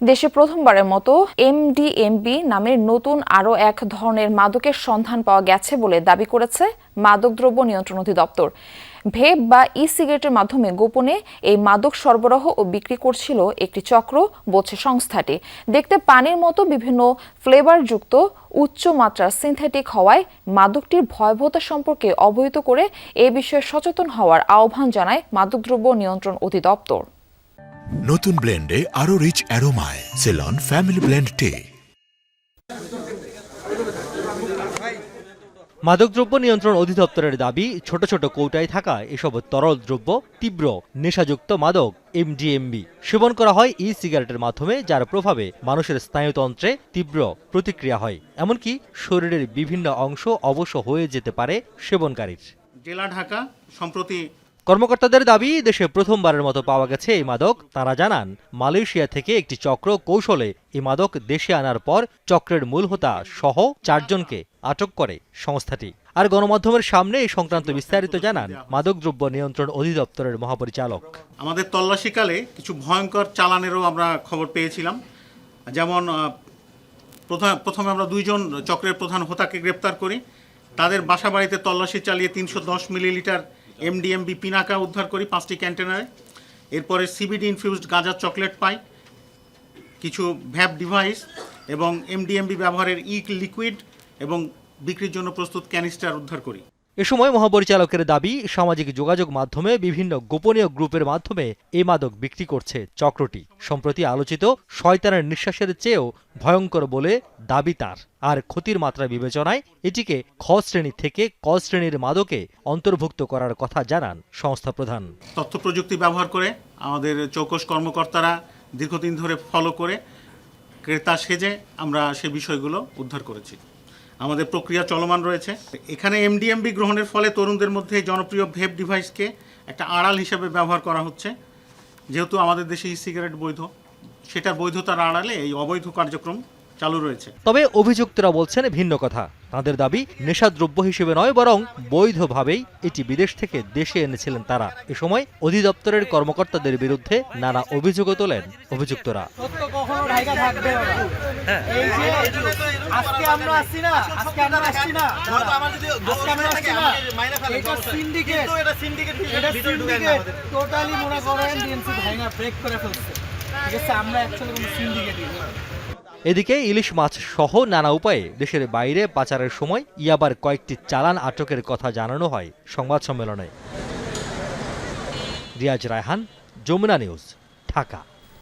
দেশে প্রথমবারের মতো এমডিএমবি নামের নতুন আরও এক ধরনের মাদকের সন্ধান পাওয়া গেছে বলে দাবি করেছে মাদকদ্রব্য নিয়ন্ত্রণ অধিদপ্তর। ভেপ বা ই সিগারেটের মাধ্যমে গোপনে এই মাদক সরবরাহ ও বিক্রি করছিল একটি চক্র, বলছে সংস্থাটি। দেখতে পানির মতো বিভিন্ন ফ্লেভারযুক্ত উচ্চ মাত্রার সিনথেটিক হওয়ায় মাদকটির ভয়াবহতা সম্পর্কে অবহিত করে এ বিষয়ে সচেতন হওয়ার আহ্বান জানায় মাদকদ্রব্য নিয়ন্ত্রণ অধিদপ্তর। নতুন ব্লেন্ডে আরো রিচ অ্যারোমায় সেলন ফ্যামিলি ব্লেন্ড টে। মাদকদ্রব্য নিয়ন্ত্রণ অধিদপ্তরের দাবি, ছোট ছোট কৌটায় থাকা এসব তরল দ্রব্য তীব্র নেশাযুক্ত মাদক এমডিএমবি সেবন করা হয় ই সিগারেটের মাধ্যমে, যার প্রভাবে মানুষের স্নায়ুতন্ত্রে তীব্র প্রতিক্রিয়া হয়, এমনকি শরীরের বিভিন্ন অংশ অবশ্য হয়ে যেতে পারে সেবনকারীর। জেলা ঢাকা সম্প্রতি কর্মকর্তাদের দাবি, দেশে প্রথমবারের মতো পাওয়া গেছে এই মাদক। তারা জানান, মালয়েশিয়া থেকে একটি চক্র কৌশলে এই মাদক দেশে আনার পর চক্রের মূল হোতা সহ 4 জনকে আটক করে সংস্থাটি। আর গণমাধ্যমের সামনে এই সংক্রান্ত বিস্তারিত জানান মাদকদ্রব্য নিয়ন্ত্রণ অধিদপ্তরের মহাপরিচালক। আমাদের তল্লাশিকালে কিছু ভয়ঙ্কর চালানেরও আমরা খবর পেয়েছিলাম। যেমন প্রথমে আমরা 2 জন চক্রের প্রধান হোতাকে গ্রেপ্তার করি। তাদের বাসা বাড়িতে তল্লাশি চালিয়ে 310 মিলিলিটার এমডিএমবি পিনাকা উদ্ধার করি 5টি কন্টেনারে। এরপরে সিবিডি ইনফিউজড গাঁজা চকলেট পাই, কিছু ভ্যাপ ডিভাইস এবং এমডিএমবি ব্যবহারের লিকুইড এবং বিক্রির জন্য প্রস্তুত ক্যানিস্টার উদ্ধার করি। এ সময় মহাপরিচালকের দাবি, সামাজিক যোগাযোগ মাধ্যমে বিভিন্ন গোপনীয় গ্রুপের মাধ্যমে এই মাদক বিক্রি করছে চক্রটি। সম্প্রতি আলোচিত শয়তানের নিঃশ্বাসের চেয়েও ভয়ঙ্কর বলে দাবি তার। আর ক্ষতির মাত্রা বিবেচনায় এটিকে খ শ্রেণী থেকে ক শ্রেণীর মাদকে অন্তর্ভুক্ত করার কথা জানান সংস্থা প্রধান। তথ্য প্রযুক্তি ব্যবহার করে আমাদের চৌকস কর্মকর্তারা দীর্ঘদিন ধরে ফলো করে ক্রেতা সেজে আমরা সে বিষয়গুলো উদ্ধার করেছি। আমাদের প্রক্রিয়া চলমান রয়েছে। এখানে এমডিএমবি গ্রহণের ফলে তরুণদের মধ্যে জনপ্রিয় ভেপ ডিভাইসকে একটা আড়াল হিসেবে ব্যবহার করা হচ্ছে। যেহেতু আমাদের দেশে ই সিগারেট বৈধ, সেটার বৈধতার আড়ালে এই অবৈধ কার্যক্রম চালু রয়েছে। তবে অভিযুক্তরা বলছেন ভিন্ন কথা। তাদের দাবি, নেশাদ্রব্য হিসেবে নয়, বরং বৈধভাবেই এটি বিদেশ থেকে দেশে এনেছিলেন তারা। এ সময় অধিদপ্তরের কর্মকর্তাদের বিরুদ্ধে নানা অভিযোগও তোলেন অভিযুক্তরা। এদিকে ইলিশ মাছ সহ নানা উপায়ে দেশের বাইরে পাচারের সময় ইয়াবার কয়েকটি চালান আটকের কথা জানানো হয় সংবাদ সম্মেলনে। রিয়াজ রায়হান, যমুনা নিউজ, ঢাকা।